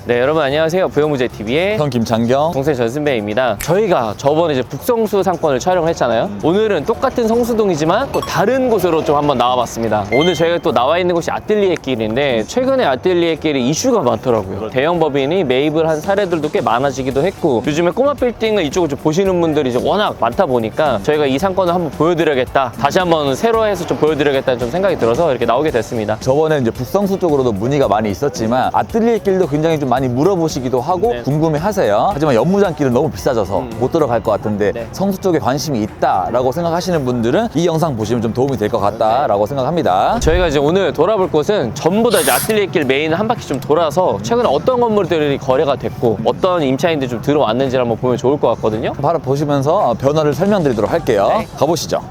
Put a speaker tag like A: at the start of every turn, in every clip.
A: 네, 여러분 안녕하세요. 부영무제TV의
B: 형 김창경,
A: 동생 전승배입니다. 저희가 저번에 이제 북성수 상권을 촬영을 했잖아요. 오늘은 똑같은 성수동이지만 또 다른 곳으로 좀 한번 나와봤습니다. 오늘 저희가 또 나와 있는 곳이 아뜰리에길인데 최근에 아뜰리에길이 이슈가 많더라고요. 대형 법인이 매입을 한 사례들도 꽤 많아지기도 했고 요즘에 꼬마 빌딩을 이쪽을 좀 보시는 분들이 이제 워낙 많다 보니까 저희가 이 상권을 한번 보여드려야겠다. 다시 한번 새로 해서 좀 보여드려야겠다는 좀 생각이 들어서 이렇게 나오게 됐습니다.
B: 저번에 이제 북성수 쪽으로도 문의가 많이 있었지만 아뜰리에길도 굉장히 좀 많이 물어보시기도 하고
A: 네.
B: 궁금해하세요. 하지만 연무장길은 너무 비싸져서 못 들어갈 것 같은데
A: 네.
B: 성수 쪽에 관심이 있다라고 생각하시는 분들은 이 영상 보시면 좀 도움이 될 것 같다라고 생각합니다.
A: 저희가 이제 오늘 돌아볼 곳은 전부 다 이제 아뜰리에길 메인을 한 바퀴 좀 돌아서 최근에 어떤 건물들이 거래가 됐고 어떤 임차인들이 좀 들어왔는지를 한번 보면 좋을 것 같거든요.
B: 바로 보시면서 변화를 설명드리도록 할게요.
A: 네.
B: 가보시죠.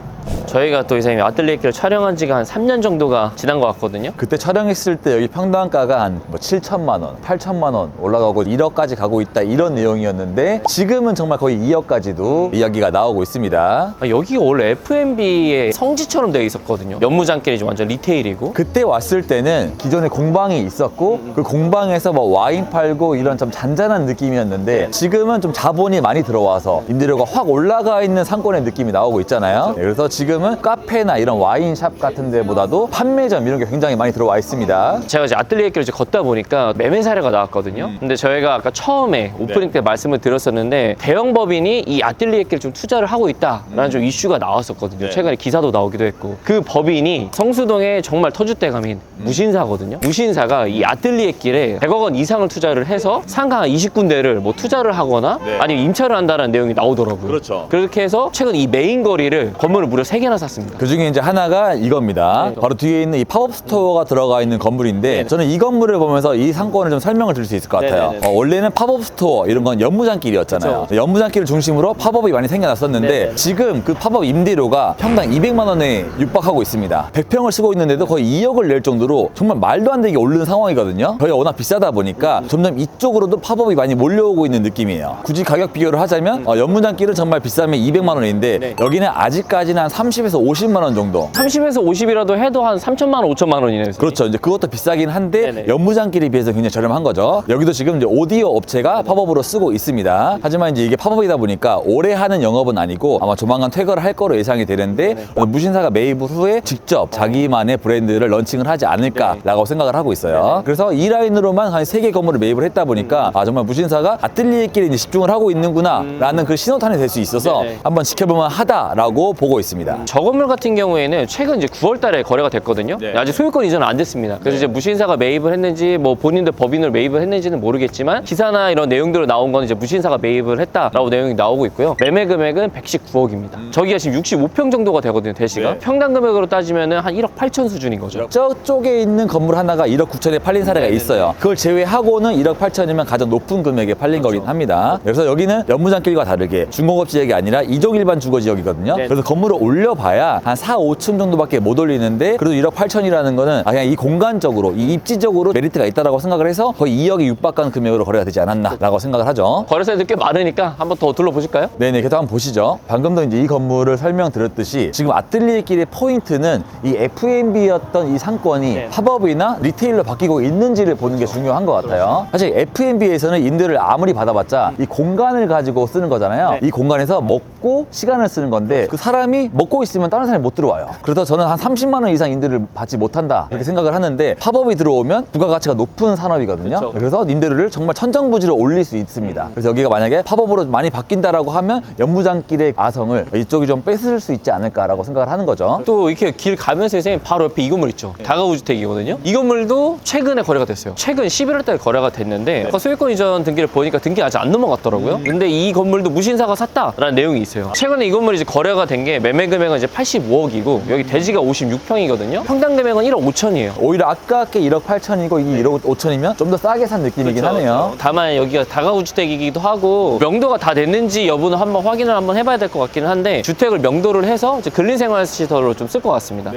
A: 저희가 또 이사님 아뜰리에길을 촬영한 지가 한 3년 정도가 지난 것 같거든요.
B: 그때 촬영했을 때 여기 평당가가 한 뭐 7천만 원, 8천만 원 올라가고 1억까지 가고 있다 이런 내용이었는데 지금은 정말 거의 2억까지도 이야기가 나오고 있습니다.
A: 여기가 원래 F&B의 성지처럼 되어 있었거든요. 연무장길이 완전 리테일이고.
B: 그때 왔을 때는 기존에 공방이 있었고 그 공방에서 뭐 와인 팔고 이런 좀 잔잔한 느낌이었는데 지금은 좀 자본이 많이 들어와서 임대료가 확 올라가 있는 상권의 느낌이 나오고 있잖아요. 그래서 지금은 카페나 이런 와인샵 같은 데보다도 판매점 이런 게 굉장히 많이 들어와 있습니다.
A: 제가 이제 아뜰리에길을 이제 걷다 보니까 매매 사례가 나왔거든요. 근데 저희가 아까 처음에 오프닝 때 말씀을 드렸었는데 대형 법인이 이 아뜰리에길을 좀 투자를 하고 있다라는 좀 이슈가 나왔었거든요. 최근에 기사도 나오기도 했고 그 법인이 성수동에 정말 터줏대감인 무신사거든요. 무신사가 이 아뜰리에길에 100억 원 이상을 투자를 해서 상가 한 20군데를 뭐 투자를 하거나 아니면 임차를 한다는 내용이 나오더라고요.
B: 그렇죠.
A: 그렇게 해서 최근 이 메인 거리를 건물을 무려 3개나 샀습니다.
B: 그 중에 이제 하나가 이겁니다. 바로 뒤에 있는 이 팝업 스토어가 들어가 있는 건물인데 저는 이 건물을 보면서 이 상권을 좀 설명을 드릴 수 있을 것 같아요. 원래는 팝업 스토어 이런 건 연무장길이었잖아요.
A: 그쵸.
B: 연무장길을 중심으로 팝업이 많이 생겨났었는데
A: 네네.
B: 지금 그 팝업 임대료가 평당 200만 원에 육박하고 있습니다. 100평을 쓰고 있는데도 거의 2억을 낼 정도로 정말 말도 안 되게 오르는 상황이거든요. 저희가 워낙 비싸다 보니까 점점 이쪽으로도 팝업이 많이 몰려오고 있는 느낌이에요. 굳이 가격 비교를 하자면 연무장길은 정말 비싸면 200만 원인데
A: 네.
B: 여기는 아직까지는 한 30에서 50만 원 정도.
A: 30에서 50이라도 해도 한 3천만 원, 5천만 원이네요.
B: 그렇죠. 이제 그것도 비싸긴 한데
A: 네네.
B: 연무장길에 비해서 굉장히 저렴한 거죠. 여기도 지금 이제 오디오 업체가 팝업으로 쓰고 있습니다. 하지만 이제 이게 팝업이다 보니까 오래 하는 영업은 아니고 아마 조만간 퇴거를 할 거로 예상이 되는데 무신사가 매입 후에 직접 자기만의 브랜드를 런칭을 하지 않을까라고 생각을 하고 있어요. 그래서 이 라인으로만 한 3개 건물을 매입을 했다 보니까 아 정말 무신사가 아뜰리에길에 이제 집중을 하고 있는구나 라는 그 신호탄이 될 수 있어서
A: 네네.
B: 한번 지켜보면 하다라고 보고 있습니다.
A: 저 건물 같은 경우에는 최근 이제 9월 달에 거래가 됐거든요. 아직 소유권 이전은 안 됐습니다. 그래서 이제 무신사가 매입을 했는지 뭐 본인들 법인을 매입을 했는지는 모르겠지만 기사나 이런 내용들로 나온 건 이제 무신사가 매입을 했다라고 내용이 나오고 있고요. 매매 금액은 119억입니다. 저기가 지금 65평 정도가 되거든요, 대시가. 평당 금액으로 따지면은 한 1억 8천 수준인 거죠.
B: 저쪽에 있는 건물 하나가 1억 9천에 팔린 사례가 있어요. 그걸 제외하고는 1억 8천이면 가장 높은 금액에 팔린 거긴 합니다. 그래서 여기는 연무장길과 다르게 중공업 지역이 아니라 이종 일반 주거 지역이거든요.
A: 네.
B: 그래서 건물을 올려봐야 한 4, 5층 정도밖에 못 올리는데 그래도 1억 8천이라는 거는 그냥 이 공간적으로, 이 입지적으로 메리트가 있다라고 생각을 해서 거의 2억이 육박한 금액으로 거래가 되지 않았나라고 생각을 하죠.
A: 거래사들 꽤 많으니까 한번 더 둘러보실까요?
B: 네네, 계속 한번 보시죠. 방금도 이제 이 건물을 설명드렸듯이 지금 아뜰리에길의 포인트는 이 F&B였던 이 상권이 팝업이나 리테일로 바뀌고 있는지를 보는 게 중요한 것 같아요. 사실 F&B에서는 임대를 아무리 받아봤자 이 공간을 가지고 쓰는 거잖아요. 이 공간에서 먹고 시간을 쓰는 건데 그 사람이 먹고 있으면 다른 사람이 못 들어와요. 그래서 저는 한 30만 원 이상 임대를 받지 못한다 이렇게 생각을 하는데 팝업이 들어오면 부가가치가 높은 산업이거든요.
A: 그쵸.
B: 그래서 임대료를 정말 천정부지로 올릴 수 있습니다. 그래서 여기가 만약에 팝업으로 많이 바뀐다라고 하면 연무장길의 아성을 이쪽이 좀 뺏을 수 있지 않을까라고 생각을 하는 거죠.
A: 또 이렇게 길 가면서 선생님 바로 옆에 이 건물 있죠. 다가구 주택이거든요. 이 건물도 최근에 거래가 됐어요. 최근 11월 달에 거래가 됐는데 아까 소유권 이전 등기를 보니까 등기 아직 안 넘어갔더라고요. 근데 이 건물도 무신사가 샀다라는 내용이 있어요. 최근에 이 건물이 이제 거래가 된 게 매매 금액은 이제 85억이고 여기 대지가 56평이거든요. 평당 금액은 1억 5천이에요.
B: 오히려 아깝게 1억 8천이고 이게 1억 5천이면 좀 더 싸게 산 느낌이긴 하네요.
A: 다만 여기가 다가구 주택이기도 하고 명도가 다 됐는지 여부는 한번 확인을 한번 해봐야 될 것 같기는 한데 주택을 명도를 해서 이제 근린생활시설로 좀 쓸 것 같습니다.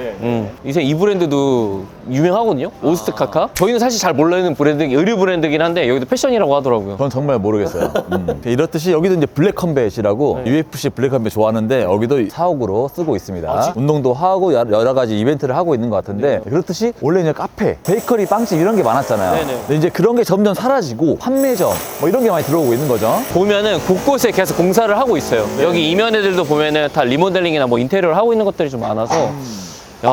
A: 이제 이 브랜드도 유명하거든요. 오스트카카. 저희는 사실 잘 모르는 브랜드, 의류 브랜드긴 한데 여기도 패션이라고 하더라고요.
B: 전 정말 모르겠어요. 이렇듯이 여기도 이제 블랙컴뱃이라고 UFC 블랙컴뱃 좋아하는데 여기도 4억으로 장소로 쓰고 있습니다. 운동도 하고 여러 가지 이벤트를 하고 있는 것 같은데 그렇듯이 원래 이제 카페, 베이커리, 빵집 이런 게 많았잖아요.
A: 네네.
B: 근데 이제 그런 게 점점 사라지고 판매점 뭐 이런 게 많이 들어오고 있는 거죠.
A: 보면은 곳곳에 계속 공사를 하고 있어요. 여기 이면 애들도 보면은 다 리모델링이나 뭐 인테리어를 하고 있는 것들이 좀 많아서 야,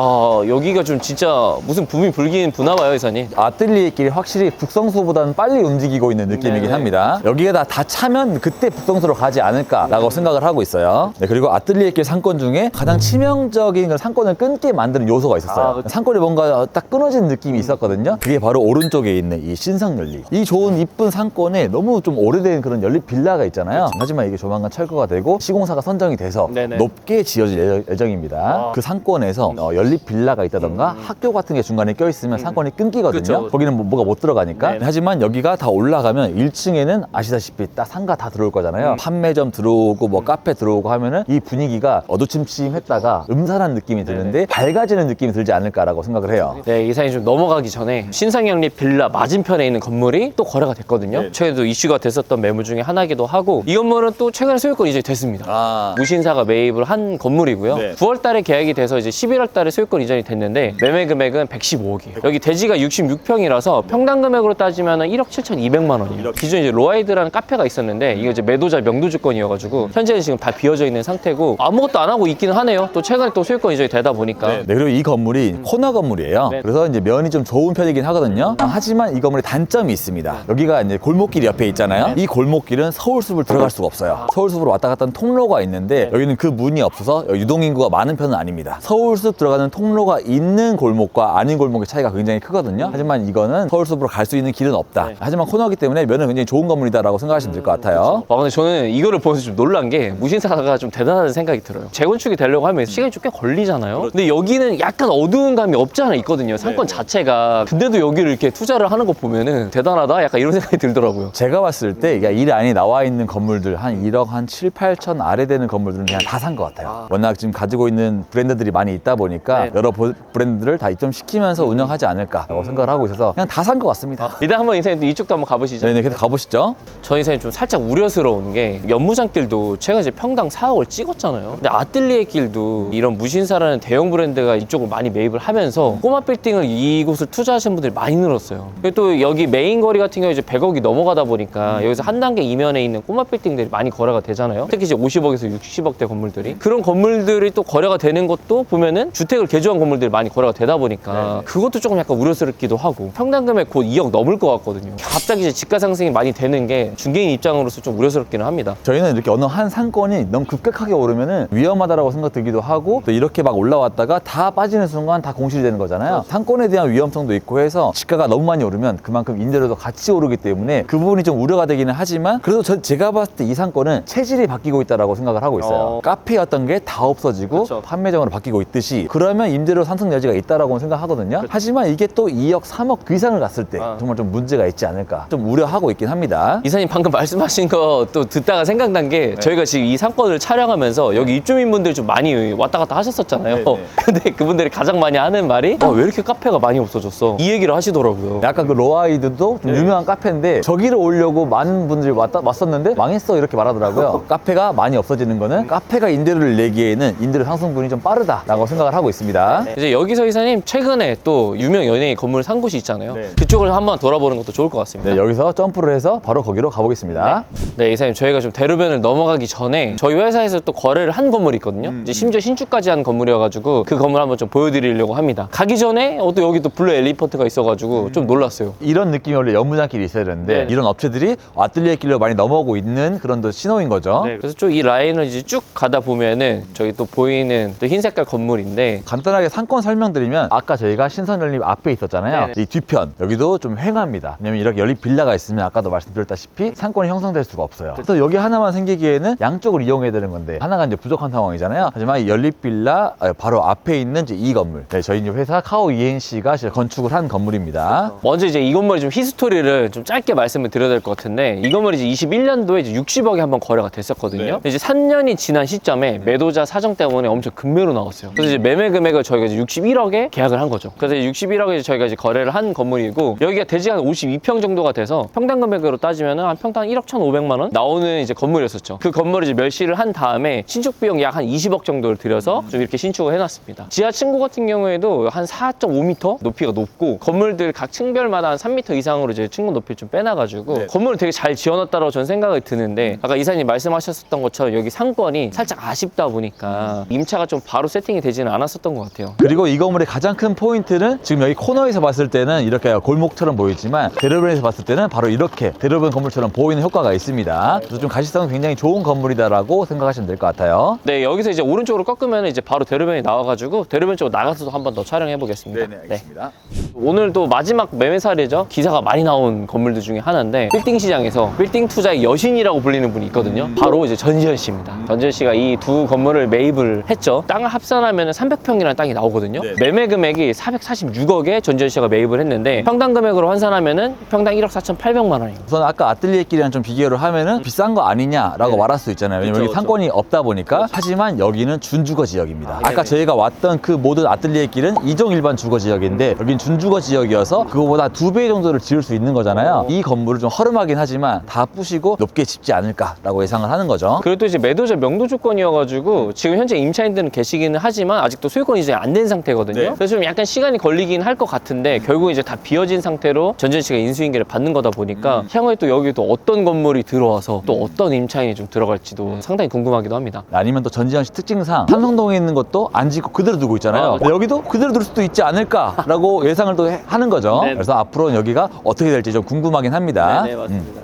A: 여기가 좀 진짜 무슨 붐이 불긴 부나 봐요, 이사님.
B: 아뜰리에끼리 확실히 북성수보다는 빨리 움직이고 있는 느낌이긴
A: 네네.
B: 합니다. 여기에다 다 차면 그때 북성수로 가지 않을까라고 생각을 하고 있어요. 네, 그리고 아뜰리에끼리 상권 중에 가장 치명적인 그 상권을 끊게 만드는 요소가 있었어요. 상권이 뭔가 딱 끊어진 느낌이 있었거든요. 그게 바로 오른쪽에 있는 이 신성연립. 이 좋은 이쁜 상권에 너무 좀 오래된 그런 연립 빌라가 있잖아요. 하지만 이게 조만간 철거가 되고 시공사가 선정이 돼서
A: 네네.
B: 높게 지어질 예정입니다. 그 상권에서 연립 빌라가 있다던가 학교 같은 게 중간에 껴있으면 상권이 끊기거든요.
A: 그쵸.
B: 거기는 뭐가 못 들어가니까.
A: 네네.
B: 하지만 여기가 다 올라가면 1층에는 아시다시피 딱 상가 다 들어올 거잖아요. 판매점 들어오고 뭐 카페 들어오고 하면은 이 분위기가 어두침침했다가 음산한 느낌이 드는데 밝아지는 느낌이 들지 않을까라고 생각을 해요.
A: 네, 이사님 좀 넘어가기 전에 신상연립 빌라 맞은편에 있는 건물이 또 거래가 됐거든요. 최근에도 이슈가 됐었던 매물 중에 하나이기도 하고 이 건물은 또 최근에 소유권 이전이 됐습니다. 무신사가 매입을 한 건물이고요. 9월 달에 계약이 돼서 이제 11월 달에 소유권 이전이 됐는데 매매 금액은 115억이에요. 여기 대지가 66평이라서 평당 금액으로 따지면 1억 7,200만 원이에요. 기존에 이제 로아이드라는 카페가 있었는데 이게 이제 매도자 명도주권이어가지고 현재는 지금 다 비어져 있는 상태고 아무것도 안 하고 있기는 하네요. 또 최근에 또 소유권 이전이 되다 보니까.
B: 네, 그리고 이 건물이 코너 건물이에요.
A: 네.
B: 그래서 이제 면이 좀 좋은 편이긴 하거든요. 하지만 이 건물에 단점이 있습니다. 여기가 이제 골목길 옆에 있잖아요. 이 골목길은 서울숲을 들어갈 수가 없어요. 서울숲으로 왔다 갔다 하는 통로가 있는데 여기는 그 문이 없어서 유동인구가 많은 편은 아닙니다. 서울숲 들어가는 통로가 있는 골목과 아닌 골목의 차이가 굉장히 크거든요. 하지만 이거는 서울숲으로 갈 수 있는 길은 없다. 하지만 코너이기 때문에 면은 굉장히 좋은 건물이다라고 생각하시면 될 것 같아요.
A: 근데 저는 이거를 보면서 좀 놀란 게 무신사가 좀 대단하다는 생각이 들어요. 재건축이 되려고 하면 시간이 좀 꽤 걸리잖아요. 근데 여기는 약간 어두운 감이 없지 않아 있거든요. 상권 자체가. 근데도 여기를 이렇게 투자를 하는 거 보면은 대단하다? 약간 이런 생각이 들더라고요.
B: 제가 봤을 때 이 안에 나와 있는 건물들 한 1억 한 7, 8천 아래 되는 건물들은 그냥 다 산 것 같아요. 워낙 지금 가지고 있는 브랜드들이 많이 있다 보니까 여러 브랜드들을 다 입점시키면서 운영하지 않을까라고 생각을 하고 있어서 그냥 다 산 것 같습니다.
A: 일단 한번 이사님 이쪽도 한번 가보시죠.
B: 네네, 그래서 가보시죠.
A: 저 이사님 좀 살짝 우려스러운 게 연무장길도 제가 이제 평당 4억을 찍었잖아요. 근데 아뜰리에 길도 이런 무신사라는 대형 브랜드가 이쪽을 많이 매입을 하면서 꼬마 빌딩을 이곳을 투자하시는 분들이 많이 늘었어요. 그리고 또 여기 메인 거리 같은 경우 이제 100억이 넘어가다 보니까 여기서 한 단계 이면에 있는 꼬마 빌딩들이 많이 거래가 되잖아요. 특히 이제 50억에서 60억대 건물들이 그런 건물들이 또 거래가 되는 것도 보면은 주택을 개조한 건물들이 많이 거래가 되다 보니까 그것도 조금 약간 우려스럽기도 하고 평당 금액 곧 2억 넘을 것 같거든요. 갑자기 이제 집가 상승이 많이 되는 게 중개인 입장으로서 좀 우려스럽기는 합니다.
B: 저희는 이렇게 어느 한 상권이 너무 급격하게 오르면은 위험하다라고 생각 들기도 하고 또 이렇게 막 올라왔다가 다 빠지는 순간 다 공실이 되는 거잖아요. 상권에 대한 위험성도 있고 해서 시가가 너무 많이 오르면 그만큼 임대료도 같이 오르기 때문에 그 부분이 좀 우려가 되기는 하지만 그래도 제가 봤을 때 이 상권은 체질이 바뀌고 있다라고 생각을 하고 있어요. 카페였던 게 다 없어지고
A: 그쵸.
B: 판매점으로 바뀌고 있듯이 그러면 임대료 상승 여지가 있다라고 생각하거든요. 하지만 이게 또 2억, 3억 그 이상을 갔을 때 정말 좀 문제가 있지 않을까 좀 우려하고 있긴 합니다.
A: 이사님 방금 말씀하신 거 또 듣다가 생각난 게 저희가 지금 이 상권을 촬영하면서 여기 입주민분들 좀 많이 왔다 갔다 하셨었잖아요. 근데 그분들이 가장 많이 하는 말이 왜 이렇게 카페가 많이 없어졌어? 이 얘기를 하시더라고요.
B: 약간 그 로아이드도 좀 유명한 카페인데 저기를 오려고 많은 분들이 왔었는데 망했어 이렇게 말하더라고요. 카페가 많이 없어지는 거는 카페가 임대료를 내기에는 임대료 상승분이 좀 빠르다라고 생각을 하고 있습니다.
A: 이제 여기서 이사님 최근에 또 유명 연예인 건물 산 곳이 있잖아요. 그쪽을 한번 돌아보는 것도 좋을 것 같습니다.
B: 네, 여기서 점프를 해서 바로 거기로 가보겠습니다.
A: 네, 이사님 저희가 좀 대로변을 넘어가기 전에 저희 회사에서 또 거래를 한 건물이 있거든요. 이제 심지어 신축까지 한 건물이어가지고 그 건물 한번 좀 보여드리려고 합니다. 가기 전에 또 여기 또 블루 엘리펀트가 있어가지고 좀 놀랐어요.
B: 이런 느낌이 원래 연무장길이 있어야 되는데 이런 업체들이 아뜰리에 길로 많이 넘어오고 있는 그런 또 신호인 거죠.
A: 그래서 쭉 이 라인을 이제 쭉 가다 보면은 저기 또 보이는 또 흰 색깔 건물인데
B: 간단하게 상권 설명드리면 아까 저희가 신선연립 앞에 있었잖아요. 이 뒤편 여기도 좀 횡합니다. 왜냐면 이렇게 연립 빌라가 있으면 아까도 말씀드렸다시피 상권이 형성될 수가 없어요. 그래서 여기 하나만 생기기에는 양쪽을 이용해야 되는 건데 하나가 이제 부족한 상황이잖아요. 하지만 이 연립 빌라 바로 앞에 있는 이제 이 건물, 저희 이제 회사 카오 ENC가 건축을 한 건물입니다.
A: 먼저 이제 이 건물의 좀 히스토리를 좀 짧게 말씀을 드려야 될 것 같은데 이 건물이 이제 21년도에 이제 60억에 한번 거래가 됐었거든요. 이제 3년이 지난 시점에 매도자 사정 때문에 엄청 급매로 나왔어요. 그래서 이제 매매 매매 금액을 저희가 이제 61억에 계약을 한 거죠. 그래서 61억에 저희가 이제 거래를 한 건물이고, 여기가 대지가 한 52평 정도가 돼서 평당 금액으로 따지면 한 평당 1억 1,500만 원 나오는 이제 건물이었었죠. 그 건물을 이제 멸시를 한 다음에 신축 비용 약 한 20억 정도를 들여서 좀 이렇게 신축을 해놨습니다. 지하 층고 같은 경우에도 한 4.5m 높이가 높고, 건물들 각 층별마다 한 3m 이상으로 이제 층고 높이를 좀 빼놔가지고 건물을 되게 잘 지어놨다고 저는 생각이 드는데, 아까 이사님 말씀하셨었던 것처럼 여기 상권이 살짝 아쉽다 보니까 임차가 좀 바로 세팅이 되지는 않았었던 것 같아요.
B: 그리고 이 건물의 가장 큰 포인트는 지금 여기 코너에서 봤을 때는 이렇게 골목처럼 보이지만 대로변에서 봤을 때는 바로 이렇게 대로변 건물처럼 보이는 효과가 있습니다. 그래서 좀 가시성은 굉장히 좋은 건물이다라고 생각하시면 될 것 같아요.
A: 네, 여기서 이제 오른쪽으로 꺾으면 이제 바로 대로변이 나와가지고 대로변 쪽으로 나가서도 한 번 더 촬영해 보겠습니다.
B: 네네, 알겠습니다.
A: 오늘 또 마지막 매매사례죠. 기사가 많이 나온 건물들 중에 하나인데, 빌딩 시장에서 빌딩 투자의 여신이라고 불리는 분이 있거든요. 바로 이제 전지현 씨입니다. 전지현 씨가 이 두 건물을 매입을 했죠. 땅을 합산하면 300평이라는 땅이 나오거든요.
B: 네.
A: 매매 금액이 446억에 전지현 씨가 매입을 했는데, 평당 금액으로 환산하면은 평당 1억 4,800만 원입니다.
B: 우선 아까 아뜰리에길이랑 좀 비교를 하면은 비싼 거 아니냐라고
A: 네.
B: 말할 수 있잖아요. 왜냐면
A: 그쵸,
B: 여기 상권이 없다 보니까. 하지만 여기는 준주거 지역입니다. 아까
A: 네네.
B: 저희가 왔던 그 모든 아뜰리에길은 이종 일반 주거 지역인데 여긴 준주거 지역이어서 그거보다 2배 정도를 지을 수 있는 거잖아요. 이 건물을 좀 허름하긴 하지만 다 부시고 높게 짓지 않을까라고 예상을 하는 거죠.
A: 그리고 또 이제 매도자 명도 조건이어가지고 지금 현재 임차인들은 계시기는 하지만 아직도 소유권이 이제 안 된 상태거든요.
B: 네.
A: 그래서 좀 약간 시간이 걸리긴 할 것 같은데, 결국 이제 다 비어진 상태로 전지현 씨가 인수인계를 받는 거다 보니까 향후에 또 여기 또 어떤 건물이 들어와서 또 어떤 임차인이 좀 들어갈지도 상당히 궁금하기도 합니다.
B: 아니면 또 전지현 씨 특징상 삼성동에 있는 것도 안 짓고 그대로 두고 있잖아요. 근데 여기도 그대로 둘 수도 있지 않을까라고 예상을 또 하는 거죠.
A: 네네.
B: 그래서 앞으로는 여기가 어떻게 될지 좀 궁금하긴 합니다.
A: 네, 맞습니다.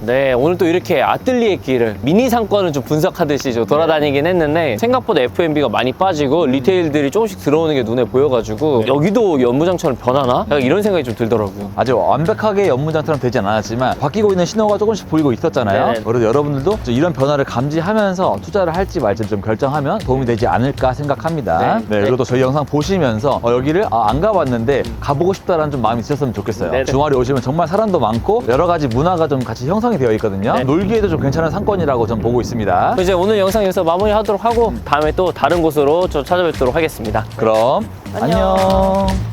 A: 네, 오늘 또 이렇게 아뜰리에 길을 미니 상권을 좀 분석하듯이 좀 돌아다니긴 했는데, 생각보다 F&B가 많이 빠지고 리테일들이 조금씩 들어오는 게 눈에 보여가지고 여기도 연무장처럼 변하나? 약간 이런 생각이 좀 들더라고요.
B: 아주 완벽하게 연무장처럼 되진 않았지만 바뀌고 있는 신호가 조금씩 보이고 있었잖아요.
A: 네네.
B: 그래서 여러분들도 이런 변화를 감지하면서 투자를 할지 말지 좀 결정하면 도움이 되지 않을까 생각합니다.
A: 네.
B: 그리고 또 저희 영상 보시면서 여기를 안 가봤는데 가보고 싶다라는 좀 마음이 드셨으면 좋겠어요.
A: 네네.
B: 주말에 오시면 정말 사람도 많고 여러 가지 문화가 좀 같이 형성이 되어 있거든요.
A: 네.
B: 놀기에도 좀 괜찮은 상권이라고 좀 보고 있습니다.
A: 이제 오늘 영상 여기서 마무리하도록 하고 다음에 또 다른 곳으로 좀 찾아뵙도록 하겠습니다.
B: 그럼
A: 안녕.
B: 안녕.